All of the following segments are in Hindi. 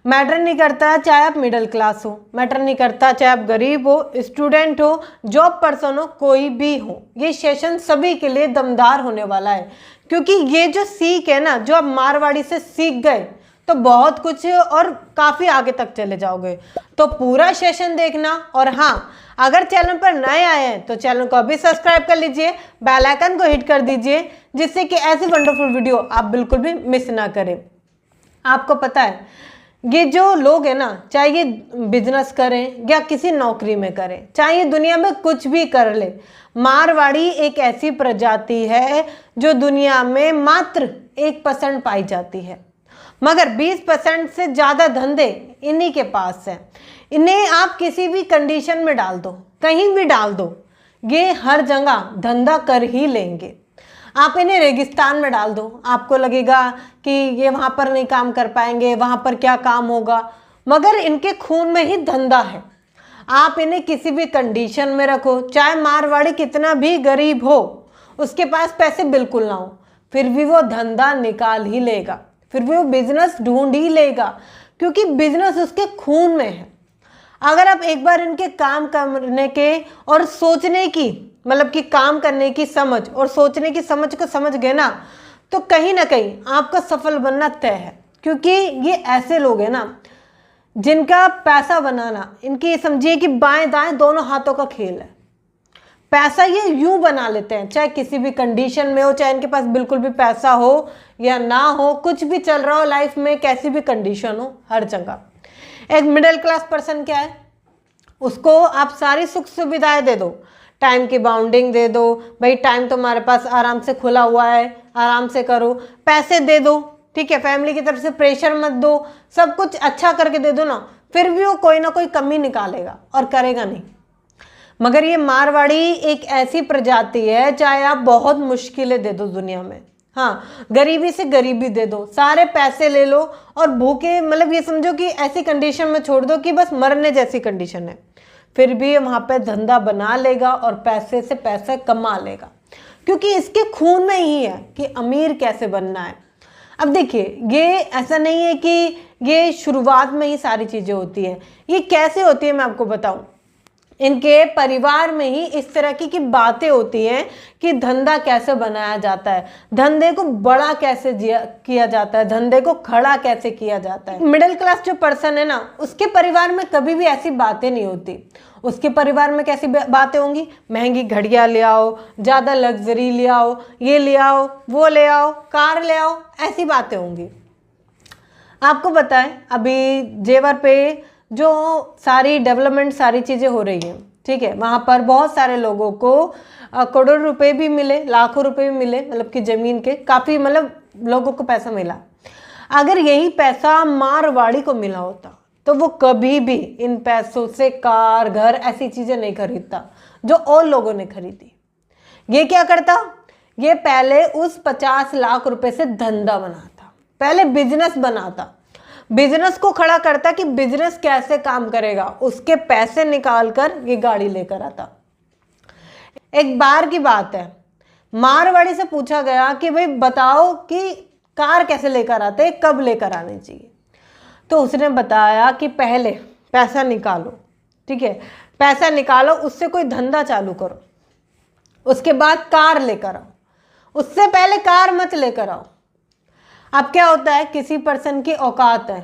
मैटर नहीं करता चाहे आप मिडिल क्लास हो, मैटर नहीं करता चाहे आप गरीब हो, स्टूडेंट हो, जॉब पर्सन हो, कोई भी हो। ये सेशन सभी के लिए दमदार होने वाला है, क्योंकि ये जो सीख है ना, जो आप मारवाड़ी से सीख गए तो बहुत कुछ और काफ़ी आगे तक चले जाओगे। तो पूरा सेशन देखना। और हाँ, अगर चैनल पर नए आए हैं तो चैनल को अभी सब्सक्राइब कर लीजिए, बेल आइकन को हिट कर दीजिए, जिससे कि ऐसी वंडरफुल वीडियो आप बिल्कुल भी मिस ना करें। आपको पता है, ये जो लोग हैं ना, चाहे ये बिजनेस करें या किसी नौकरी में करें, चाहे ये दुनिया में कुछ भी कर ले, मारवाड़ी एक ऐसी प्रजाति है जो दुनिया में मात्र 1% पाई जाती है, मगर 20% से ज़्यादा धंधे इन्हीं के पास है। इन्हें आप किसी भी कंडीशन में डाल दो, कहीं भी डाल दो, ये हर जगह धंधा कर ही लेंगे। आप इन्हें रेगिस्तान में डाल दो, आपको लगेगा कि ये वहाँ पर नहीं काम कर पाएंगे, वहाँ पर क्या काम होगा, मगर इनके खून में ही धंधा है। आप इन्हें किसी भी कंडीशन में रखो, चाहे मारवाड़ी कितना भी गरीब हो, उसके पास पैसे बिल्कुल ना हो, फिर भी वो धंधा निकाल ही लेगा, फिर भी वो बिजनेस ढूंढ ही लेगा, क्योंकि बिजनेस उसके खून में है। अगर आप एक बार इनके काम करने के और सोचने की, मतलब कि काम करने की समझ और सोचने की समझ को समझ गए ना, तो कहीं ना कहीं आपका सफल बनना तय है। क्योंकि ये ऐसे लोग हैं ना, जिनका पैसा बनाना, इनकी समझिए कि बाएं दाएं दोनों हाथों का खेल है। पैसा ये यूं बना लेते हैं, चाहे किसी भी कंडीशन में हो, चाहे इनके पास बिल्कुल भी पैसा हो या ना हो, कुछ भी चल रहा हो लाइफ में, कैसी भी कंडीशन हो, हर जगह एक मिडिल क्लास पर्सन क्या है, उसको आप सारी सुख सुविधाएं दे दो, टाइम की बाउंडिंग दे दो, भाई टाइम तुम्हारे पास आराम से खुला हुआ है, आराम से करो, पैसे दे दो, ठीक है, फैमिली की तरफ से प्रेशर मत दो, सब कुछ अच्छा करके दे दो ना, फिर भी वो कोई ना कोई कमी निकालेगा और करेगा नहीं। मगर ये मारवाड़ी एक ऐसी प्रजाति है, चाहे आप बहुत मुश्किलें दे दो दुनिया में, हाँ, गरीबी से गरीबी दे दो, सारे पैसे ले लो और भूखे, मतलब ये समझो कि ऐसी कंडीशन में छोड़ दो कि बस मरने जैसी कंडीशन है, फिर भी वहाँ पे धंधा बना लेगा और पैसे से पैसे कमा लेगा, क्योंकि इसके खून में ही है कि अमीर कैसे बनना है। अब देखिए, ये ऐसा नहीं है कि ये शुरुआत में ही सारी चीज़ें होती हैं। ये कैसे होती है मैं आपको बताऊं। इनके परिवार में ही इस तरह की बातें होती हैं कि धंधा कैसे बनाया जाता है, धंधे को बड़ा कैसे किया जाता है, धंधे को खड़ा कैसे किया जाता है। मिडिल क्लास जो पर्सन है ना, उसके परिवार में कभी भी ऐसी बातें नहीं होती। उसके परिवार में कैसी बातें होंगी, महंगी घड़ियां ले आओ, ज़्यादा लग्जरी ले आओ, ये ले आओ, वो ले आओ, कार ले आओ, ऐसी बातें होंगी। आपको पता है, अभी जेवर पे जो सारी डेवलपमेंट सारी चीज़ें हो रही हैं, ठीक है, वहाँ पर बहुत सारे लोगों को करोड़ों रुपए भी मिले, लाखों रुपए भी मिले, मतलब कि ज़मीन के काफ़ी, मतलब लोगों को पैसा मिला। अगर यही पैसा मारवाड़ी को मिला होता तो वो कभी भी इन पैसों से कार, घर, ऐसी चीज़ें नहीं खरीदता जो और लोगों ने खरीदी। ये क्या करता, ये पहले उस 50 लाख रुपए से धंधा बनाता, पहले बिजनेस बनाता, बिजनेस को खड़ा करता कि बिजनेस कैसे काम करेगा, उसके पैसे निकाल कर ये गाड़ी लेकर आता। एक बार की बात है, मारवाड़ी से पूछा गया कि भाई बताओ कि कार कैसे लेकर आते, कब लेकर आनी चाहिए। तो उसने बताया कि पहले पैसा निकालो, ठीक है, पैसा निकालो, उससे कोई धंधा चालू करो, उसके बाद कार लेकर आओ, उससे पहले कार मत लेकर आओ। अब क्या होता है, किसी पर्सन की औकात है,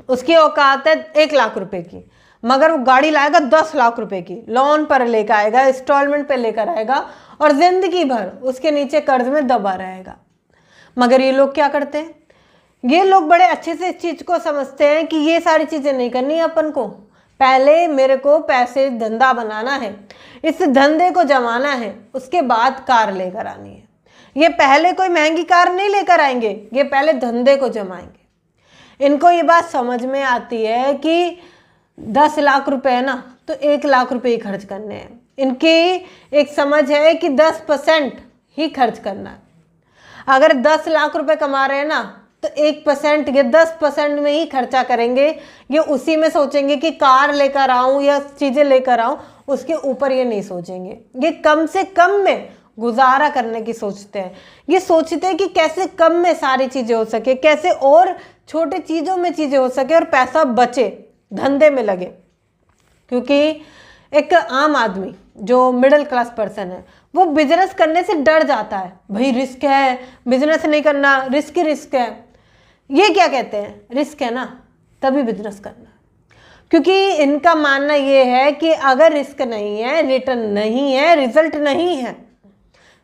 उसकी औकात है 1 लाख रुपए की, मगर वो गाड़ी लाएगा 10 लाख रुपए की, लोन पर लेकर आएगा, इंस्टॉलमेंट पे लेकर आएगा, और जिंदगी भर उसके नीचे कर्ज में दबा रहेगा। मगर ये लोग क्या करते हैं, ये लोग बड़े अच्छे से इस चीज़ को समझते हैं कि ये सारी चीज़ें नहीं करनी अपन को, पहले मेरे को पैसे धंधा बनाना है, इस धंधे को जमाना है, उसके बाद कार लेकर आनी है। ये पहले कोई महंगी कार नहीं लेकर आएंगे, ये पहले धंधे को जमाएंगे। इनको ये बात समझ में आती है कि 10 लाख रुपए है ना, तो 1 लाख रुपए ही खर्च करने हैं। इनकी एक समझ है कि 10% ही खर्च करना है। अगर 10 लाख रुपए कमा रहे हैं ना, तो 1% या 10% में ही खर्चा करेंगे। ये उसी में सोचेंगे कि कार लेकर आऊं या चीज़ें लेकर आऊं, उसके ऊपर ये नहीं सोचेंगे। ये कम से कम में गुजारा करने की सोचते हैं। ये सोचते हैं कि कैसे कम में सारी चीज़ें हो सके, कैसे और छोटे चीज़ों में चीज़ें हो सके और पैसा बचे, धंधे में लगे। क्योंकि एक आम आदमी जो मिडिल क्लास पर्सन है वो बिजनेस करने से डर जाता है, भाई रिस्क है, बिजनेस नहीं करना, रिस्क है। ये क्या कहते हैं, रिस्क है ना तभी बिजनेस करना। क्योंकि इनका मानना ये है कि अगर रिस्क नहीं है, रिटर्न नहीं है, रिजल्ट नहीं है,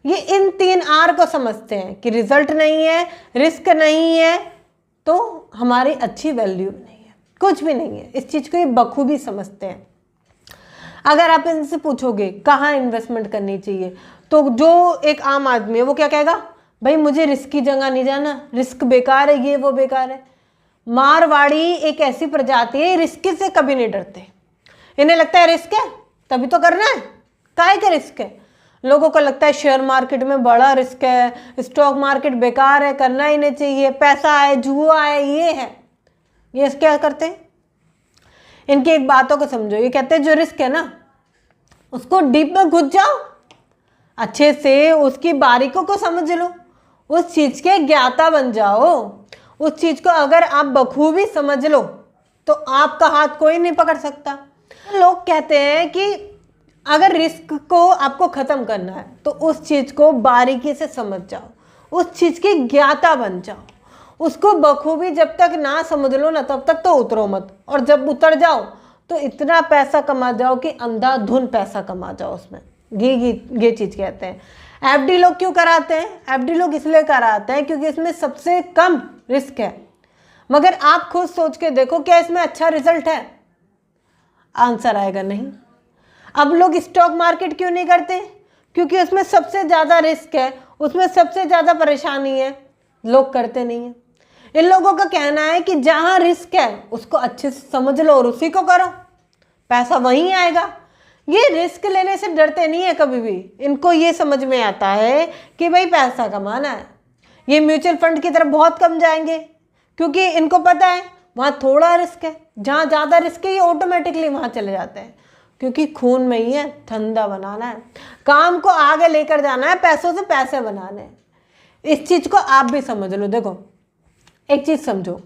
ये इन 3 आर को समझते हैं कि रिजल्ट नहीं है, रिस्क नहीं है, तो हमारी अच्छी वैल्यू नहीं है, कुछ भी नहीं है। इस चीज़ को ये बखूबी समझते हैं। अगर आप इनसे पूछोगे कहाँ इन्वेस्टमेंट करनी चाहिए, तो जो एक आम आदमी है वो क्या कहेगा, भाई मुझे रिस्क की जगह नहीं जाना, रिस्क बेकार है, ये वो बेकार है। मारवाड़ी एक ऐसी प्रजाति है, रिस्क से कभी नहीं डरते। इन्हें लगता है रिस्क है तभी तो करना है, काहे का रिस्क है। लोगों को लगता है शेयर मार्केट में बड़ा रिस्क है, स्टॉक मार्केट बेकार है, करना ही नहीं चाहिए, पैसा है, जुआ है, ये है। ये क्या करते हैं, इनकी एक बातों को समझो। ये कहते हैं जो रिस्क है ना उसको डीप में घुस जाओ, अच्छे से उसकी बारीकों को समझ लो, उस चीज के ज्ञाता बन जाओ। उस चीज को अगर आप बखूबी समझ लो तो आपका हाथ कोई नहीं पकड़ सकता। लोग कहते हैं कि अगर रिस्क को आपको खत्म करना है तो उस चीज को बारीकी से समझ जाओ, उस चीज के ज्ञाता बन जाओ, उसको बखूबी जब तक ना समझ लो ना तब तक तो उतरो मत, और जब उतर जाओ तो इतना पैसा कमा जाओ कि अंधाधुन पैसा कमा जाओ उसमें। ये चीज कहते हैं। एफडी लोग क्यों कराते हैं, एफडी लोग इसलिए कराते हैं क्योंकि इसमें सबसे कम रिस्क है। मगर आप खुद सोच के देखो क्या इसमें अच्छा रिजल्ट है, आंसर आएगा नहीं। अब लोग स्टॉक मार्केट क्यों नहीं करते, क्योंकि उसमें सबसे ज़्यादा रिस्क है, उसमें सबसे ज़्यादा परेशानी है, लोग करते नहीं हैं। इन लोगों का कहना है कि जहाँ रिस्क है उसको अच्छे से समझ लो और उसी को करो, पैसा वहीं आएगा। ये रिस्क लेने से डरते नहीं है कभी भी। इनको ये समझ में आता है कि भाई पैसा कमाना है। ये म्यूचुअल फंड की तरफ बहुत कम जाएंगे क्योंकि इनको पता है वहाँ थोड़ा रिस्क है, जहाँ ज़्यादा रिस्क है ये ऑटोमेटिकली वहाँ चले जाते हैं। क्योंकि खून में ही है, धंधा बनाना है, काम को आगे लेकर जाना है, पैसों से पैसे बनाने हैं। इस चीज़ को आप भी समझ लो। देखो एक चीज़ समझो,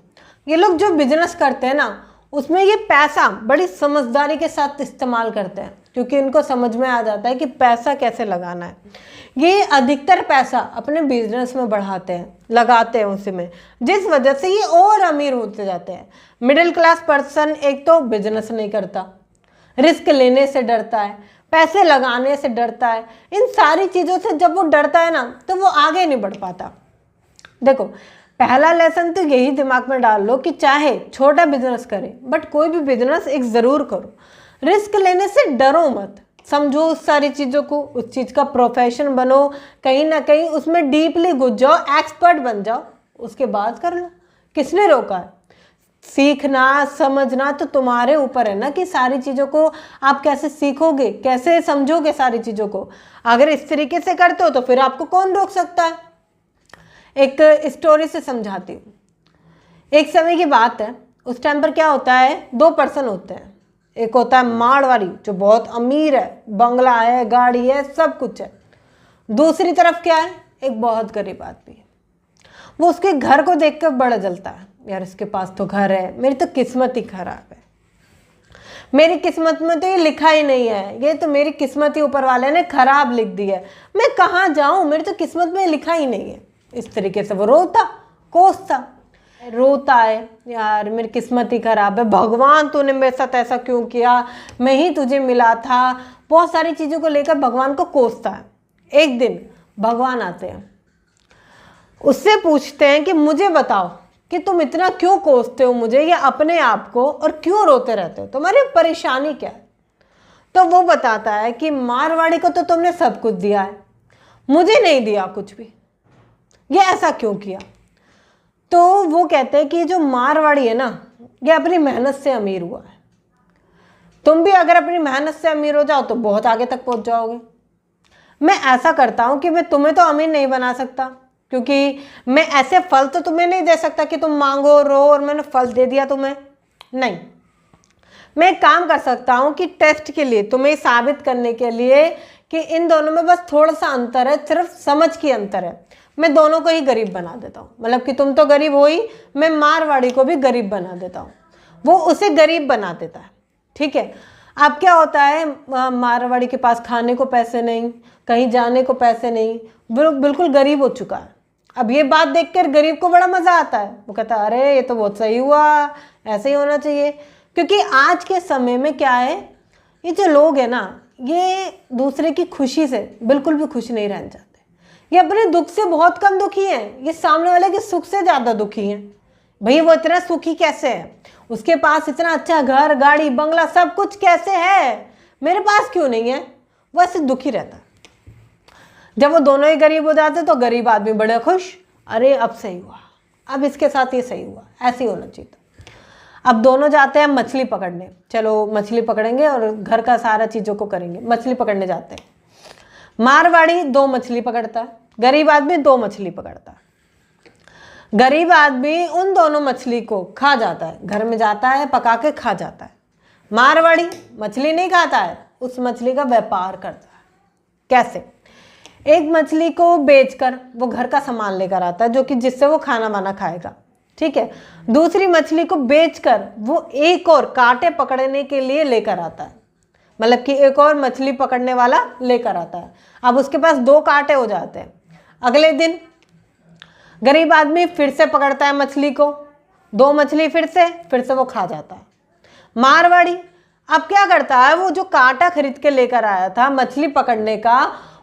ये लोग जो बिजनेस करते हैं ना उसमें ये पैसा बड़ी समझदारी के साथ इस्तेमाल करते हैं, क्योंकि इनको समझ में आ जाता है कि पैसा कैसे लगाना है। ये अधिकतर पैसा अपने बिजनेस में बढ़ाते हैं, लगाते हैं उसी में, जिस वजह से ये और अमीर होते जाते हैं। मिडिल क्लास पर्सन एक तो बिजनेस नहीं करता, रिस्क लेने से डरता है, पैसे लगाने से डरता है, इन सारी चीज़ों से जब वो डरता है ना तो वो आगे नहीं बढ़ पाता। देखो पहला लेसन तो यही दिमाग में डाल लो कि चाहे छोटा बिजनेस करें बट कोई भी बिजनेस एक ज़रूर करो, रिस्क लेने से डरो मत, समझो उस सारी चीज़ों को, उस चीज़ का प्रोफेशन बनो, कहीं ना कहीं उसमें डीपली घुस जाओ, एक्सपर्ट बन जाओ, उसके बाद कर लो। किसने रोका है? सीखना समझना तो तुम्हारे ऊपर है ना कि सारी चीज़ों को आप कैसे सीखोगे, कैसे समझोगे सारी चीज़ों को। अगर इस तरीके से करते हो तो फिर आपको कौन रोक सकता है। एक स्टोरी से समझाती हूँ। एक समय की बात है, उस टाइम पर क्या होता है, 2 पर्सन होते हैं। एक होता है मारवाड़ी जो बहुत अमीर है, बंगला है, गाड़ी है, सब कुछ है। दूसरी तरफ क्या है, एक बहुत गरीब आदमी है। वो उसके घर को देख कर बड़ा जलता है, यार इसके पास तो घर है, मेरी तो किस्मत ही खराब है, मेरी किस्मत में तो ये लिखा ही नहीं है, ये तो मेरी किस्मत ही ऊपर वाले ने खराब लिख दी है, मैं कहाँ जाऊँ, मेरी तो किस्मत में लिखा ही नहीं है। इस तरीके से वो रोता कोसता, रोता है, यार मेरी किस्मत ही खराब है, भगवान तूने मेरे साथ ऐसा क्यों किया, मैं ही तुझे मिला था। बहुत सारी चीज़ों को लेकर भगवान को कोसता है। एक दिन भगवान आते हैं, उससे पूछते हैं कि मुझे बताओ कि तुम इतना क्यों कोसते हो मुझे या अपने आप को, और क्यों रोते रहते हो, तुम्हारी परेशानी क्या है। तो वो बताता है कि मारवाड़ी को तो तुमने सब कुछ दिया है, मुझे नहीं दिया कुछ भी, ये ऐसा क्यों किया। तो वो कहते हैं कि जो मारवाड़ी है ना ये अपनी मेहनत से अमीर हुआ है, तुम भी अगर अपनी मेहनत से अमीर हो जाओ तो बहुत आगे तक पहुंच जाओगे। मैं ऐसा करता हूं कि मैं तुम्हें तो अमीर नहीं बना सकता, क्योंकि मैं ऐसे फल तो तुम्हें नहीं दे सकता कि तुम मांगो रो और मैंने फल दे दिया तुम्हें, नहीं। मैं एक काम कर सकता हूं कि टेस्ट के लिए, तुम्हें साबित करने के लिए कि इन दोनों में बस थोड़ा सा अंतर है, सिर्फ समझ की अंतर है। मैं दोनों को ही गरीब बना देता हूँ। मतलब कि तुम तो गरीब हो ही, मैं मारवाड़ी को भी गरीब बना देता हूँ। वो उसे गरीब बना देता है, ठीक है। अब क्या होता है, मारवाड़ी के पास खाने को पैसे नहीं, कहीं जाने को पैसे नहीं, बिल्कुल गरीब हो चुका है। अब ये बात देखकर गरीब को बड़ा मजा आता है, वो कहता है अरे ये तो बहुत सही हुआ, ऐसे ही होना चाहिए। क्योंकि आज के समय में क्या है, ये जो लोग हैं ना, ये दूसरे की खुशी से बिल्कुल भी खुश नहीं रहना चाहते। ये अपने दुख से बहुत कम दुखी हैं, ये सामने वाले के सुख से ज़्यादा दुखी हैं। भाई वो इतना सुखी कैसे है, उसके पास इतना अच्छा घर गाड़ी बंगला सब कुछ कैसे है, मेरे पास क्यों नहीं है, वो ऐसे दुखी रहता है। जब वो दोनों ही गरीब हो जाते तो गरीब आदमी बड़े खुश, अरे अब सही हुआ, अब इसके साथ ये सही हुआ, ऐसे ही होना चाहिए था। अब दोनों जाते हैं मछली पकड़ने, चलो मछली पकड़ेंगे और घर का सारा चीज़ों को करेंगे। मछली पकड़ने जाते हैं, मारवाड़ी 2 मछली पकड़ता है, गरीब आदमी 2 मछली पकड़ता है। गरीब आदमी उन दोनों मछली को खा जाता है, घर में जाता है पका के खा जाता है। मारवाड़ी मछली नहीं खाता है, उस मछली का व्यापार करता है। कैसे? एक मछली को बेचकर वो घर का सामान लेकर आता है, जो कि जिससे वो खाना वाना खाएगा, ठीक है। दूसरी मछली को बेचकर वो एक और कांटे पकड़ने के लिए लेकर आता है, मतलब कि एक और मछली पकड़ने वाला लेकर आता है। अब उसके पास 2 कांटे हो जाते हैं। अगले दिन गरीब आदमी फिर से पकड़ता है मछली को, 2 मछली फिर से वो खा जाता है। मारवाड़ी अब क्या करता है, वो जो कांटा खरीद के लेकर आया था मछली पकड़ने का,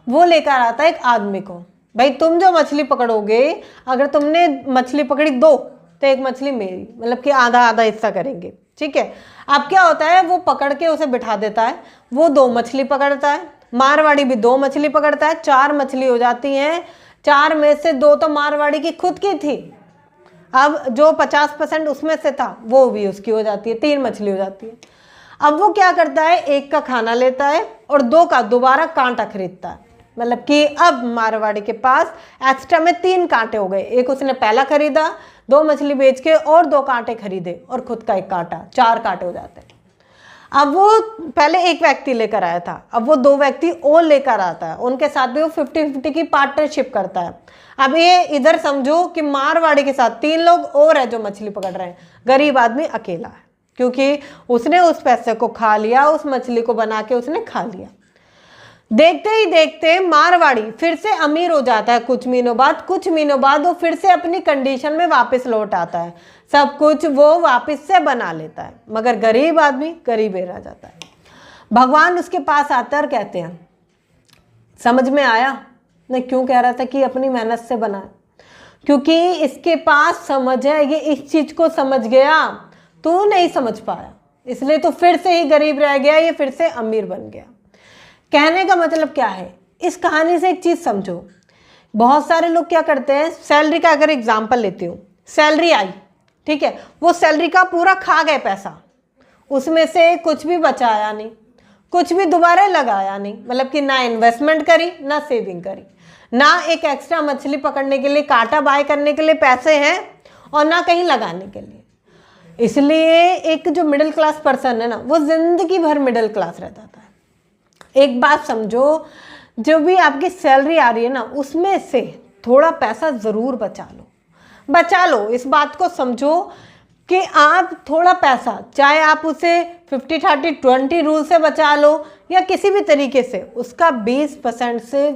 वो लेकर आता है एक आदमी को, भाई तुम जो मछली पकड़ोगे, अगर तुमने मछली पकड़ी 2 तो 1 मछली मेरी, मतलब कि आधा आधा हिस्सा करेंगे, ठीक है। अब क्या होता है, वो पकड़ के उसे बिठा देता है, वो 2 मछली पकड़ता है, मारवाड़ी भी 2 मछली पकड़ता है, 4 मछली हो जाती हैं। 4 में से 2 तो मारवाड़ी की खुद की थी, अब जो 50% उसमें से था वो भी उसकी हो जाती है, 3 मछली हो जाती है। अब वो क्या करता है, 1 का खाना लेता है और 2 का दोबारा कांटा खरीदता है, मतलब कि अब मारवाड़ी के पास एक्स्ट्रा में 3 कांटे हो गए। एक उसने पहला खरीदा, 2 मछली बेच के और 2 कांटे खरीदे और खुद का 1 कांटा, 4 कांटे हो जाते हैं। अब वो पहले 1 व्यक्ति लेकर आया था, अब वो 2 व्यक्ति और लेकर आता है, उनके साथ भी वो 50-50 की पार्टनरशिप करता है। अब ये इधर समझो कि मारवाड़ी के साथ 3 लोग और है जो मछली पकड़ रहे हैं, गरीब आदमी अकेला है, क्योंकि उसने उस पैसे को खा लिया, उस मछली को बना के उसने खा लिया। देखते ही देखते मारवाड़ी फिर से अमीर हो जाता है। कुछ महीनों बाद वो फिर से अपनी कंडीशन में वापस लौट आता है, सब कुछ वो वापस से बना लेता है, मगर गरीब आदमी गरीब ही रह जाता है। भगवान उसके पास आते और कहते हैं, समझ में आया मैं क्यों कह रहा था कि अपनी मेहनत से बना है, क्योंकि इसके पास समझ है, ये इस चीज को समझ गया, तू नहीं समझ पाया, इसलिए तो फिर से ही गरीब रह गया, ये फिर से अमीर बन गया। कहने का मतलब क्या है, इस कहानी से एक चीज समझो। बहुत सारे लोग क्या करते हैं, सैलरी का अगर एग्जाम्पल लेती हूँ, सैलरी आई, ठीक है, वो सैलरी का पूरा खा गए पैसा, उसमें से कुछ भी बचाया नहीं, कुछ भी दोबारा लगाया नहीं, मतलब कि ना इन्वेस्टमेंट करी ना सेविंग करी, ना एक एक्स्ट्रा मछली पकड़ने के लिए कांटा बाय करने के लिए पैसे हैं और ना कहीं लगाने के लिए। इसलिए एक जो मिडिल क्लास पर्सन है ना, वो जिंदगी भर मिडिल क्लास रहता है। एक बात समझो, जो भी आपकी सैलरी आ रही है ना, उसमें से थोड़ा पैसा ज़रूर बचा लो। इस बात को समझो कि आप थोड़ा पैसा, चाहे आप उसे 50-30-20 रूल से बचा लो या किसी भी तरीके से, उसका 20% से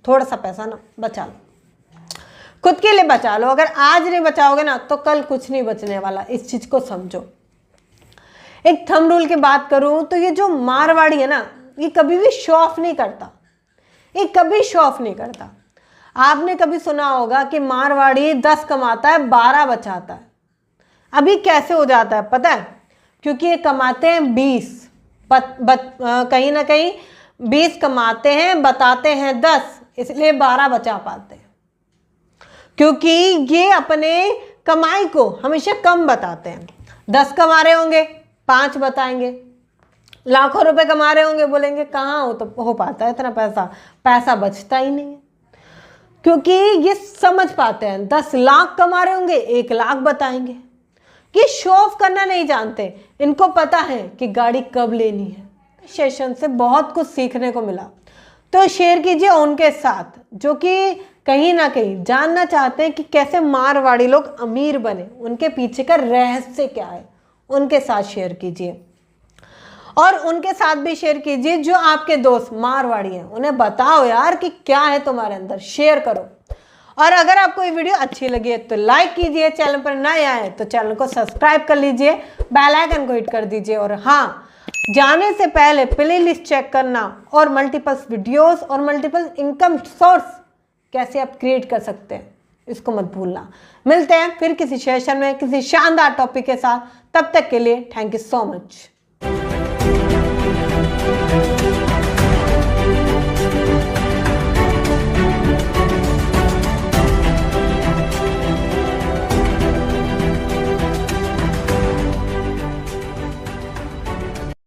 थोड़ा सा पैसा ना बचा लो, खुद के लिए बचा लो। अगर आज नहीं बचाओगे ना तो कल कुछ नहीं बचने वाला, इस चीज़ को समझो। एक थंब रूल की बात करूं तो ये जो मारवाड़ी है ना, ये कभी भी शो ऑफ नहीं करता, ये कभी शो ऑफ नहीं करता। आपने कभी सुना होगा कि मारवाड़ी 10 कमाता है 12 बचाता है। अभी कैसे हो जाता है पता है, क्योंकि ये कमाते हैं 20, कहीं ना कहीं 20 कमाते हैं, बताते हैं 10, इसलिए 12 बचा पाते हैं, क्योंकि ये अपने कमाई को हमेशा कम बताते हैं। 10 कमा रहे होंगे 5 बताएंगे, लाखों रुपए कमा रहे होंगे बोलेंगे कहाँ हो पाता है इतना पैसा बचता ही नहीं है, क्योंकि ये समझ पाते हैं। 10 लाख कमा रहे होंगे 1 लाख बताएंगे। ये शो ऑफ करना नहीं जानते, इनको पता है कि गाड़ी कब लेनी है। सेशन से बहुत कुछ सीखने को मिला, तो शेयर कीजिए उनके साथ जो कि कहीं ना कहीं जानना चाहते हैं कि कैसे मारवाड़ी लोग अमीर बने, उनके पीछे का रहस्य क्या है, उनके साथ शेयर कीजिए। और उनके साथ भी शेयर कीजिए जो आपके दोस्त मारवाड़ी हैं, उन्हें बताओ यार कि क्या है तुम्हारे अंदर, शेयर करो। और अगर आपको ये वीडियो अच्छी लगी है तो लाइक कीजिए, चैनल पर नए आए तो चैनल को सब्सक्राइब कर लीजिए, बेल आइकन को हिट कर दीजिए। और हाँ, जाने से पहले प्लेलिस्ट चेक करना और मल्टीपल वीडियोस और मल्टीपल इनकम सोर्स कैसे आप क्रिएट कर सकते हैं, इसको मत भूलना। मिलते हैं फिर किसी सेशन में किसी शानदार टॉपिक के साथ, तब तक के लिए थैंक यू सो मच।